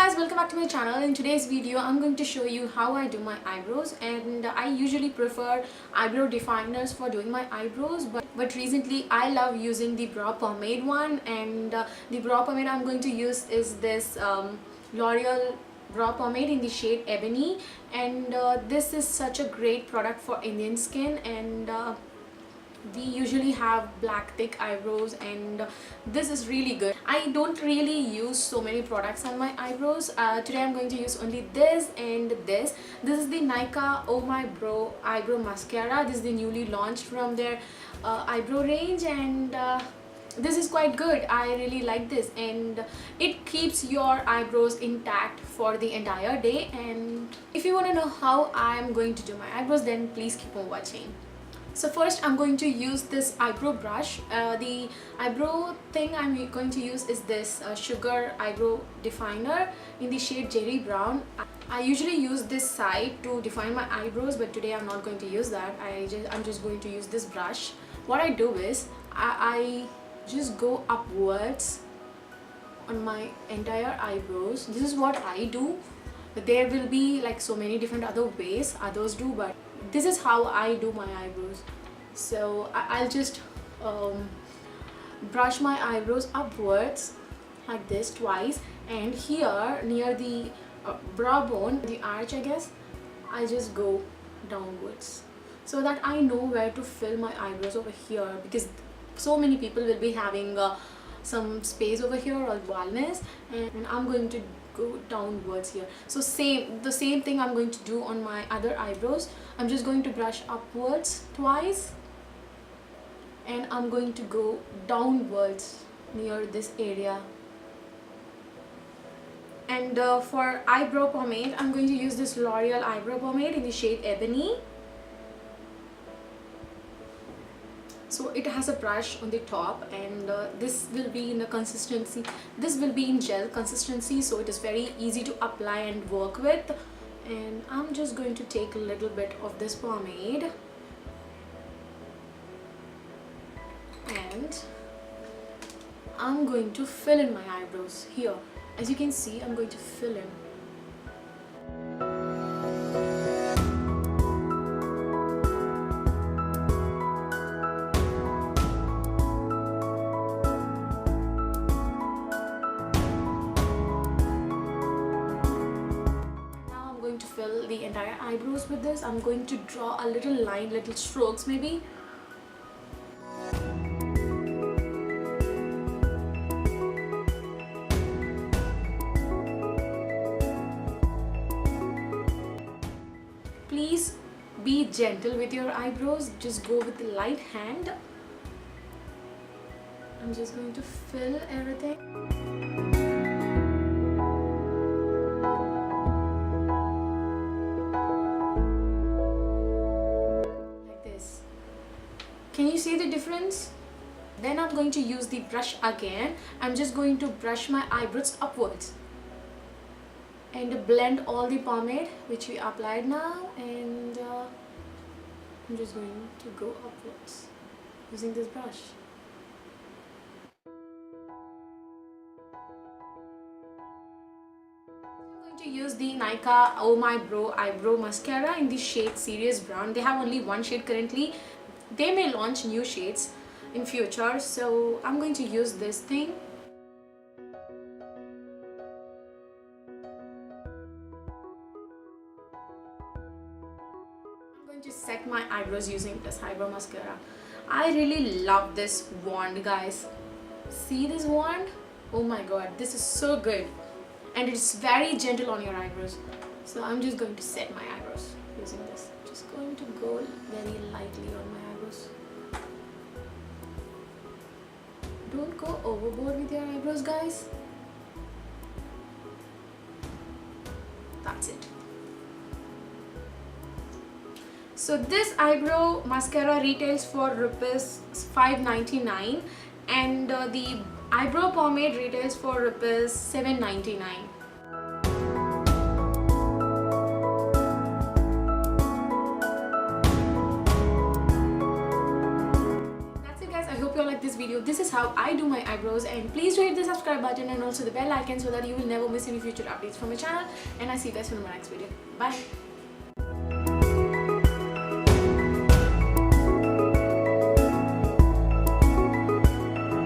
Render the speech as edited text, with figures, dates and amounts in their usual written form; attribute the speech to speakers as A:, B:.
A: guys, welcome back to my channel. In today's video I'm going to show you how I do my eyebrows, and I usually prefer eyebrow definers for doing my eyebrows, but recently I love using the brow pomade one, and the brow pomade I'm going to use is this Loreal brow pomade in the shade Ebony, and this is such a great product for Indian skin, and we usually have black thick eyebrows, and this is really good. I don't really use so many products on my eyebrows. Today I'm going to use only this and this. This is the Nykaa Oh My Bro Eyebrow Mascara. This is the newly launched from their eyebrow range, and this is quite good. I really like this, and it keeps your eyebrows intact for the entire day. And if you want to know how I'm going to do my eyebrows, then please keep on watching. So first I'm going to use this eyebrow brush. The eyebrow thing I'm going to use is this Sugar Eyebrow Definer in the shade Cherry Brown. I usually use this side to define my eyebrows, but today I'm not going to use that. I'm just going to use this brush. What I do is I just go upwards on my entire eyebrows. This is what I do. There will be like so many different other ways others do, but this is how I do my eyebrows. So I'll just brush my eyebrows upwards like this twice, and here near the brow bone, the arch I guess, I just go downwards so that I know where to fill my eyebrows over here, because so many people will be having some space over here or baldness, and I'm going to go downwards here. So the same thing I'm going to do on my other eyebrows. I'm just going to brush upwards twice, and I'm going to go downwards near this area. And for eyebrow pomade, I'm going to use this L'Oreal eyebrow pomade in the shade Ebony. So it has a brush on the top, and this will be in a consistency, this will be in gel consistency, so it is very easy to apply and work with. And I'm just going to take a little bit of this pomade, and I'm going to fill in my eyebrows here. As you can see, I'm going to fill in. To fill the entire eyebrows with this, I'm going to draw a little line, little strokes maybe. Please be gentle with your eyebrows, just go with the light hand. I'm just going to fill everything. Can you see the difference? Then I'm going to use the brush again. I'm just going to brush my eyebrows upwards and blend all the pomade which we applied now, and I'm just going to go upwards using this brush. I'm going to use the Nykaa Oh My Bro Eyebrow Mascara in the shade Sirius Brown. They have only one shade currently. They may launch new shades in future, so I'm going to use this thing. I'm going to set my eyebrows using this eyebrow mascara. I really love this wand, guys. See this wand? Oh my god, this is so good, and it's very gentle on your eyebrows. So I'm just going to set my eyebrows using this. Just going to go very lightly on my eyebrows. Don't go overboard with your eyebrows, guys. That's it. So this eyebrow mascara retails for rupees 599, and the eyebrow pomade retails for rupees 799. hope you all like this video. This is how I do my eyebrows, and please do hit the subscribe button and also the bell icon so that you will never miss any future updates from my channel. And I see you guys in my next video. Bye.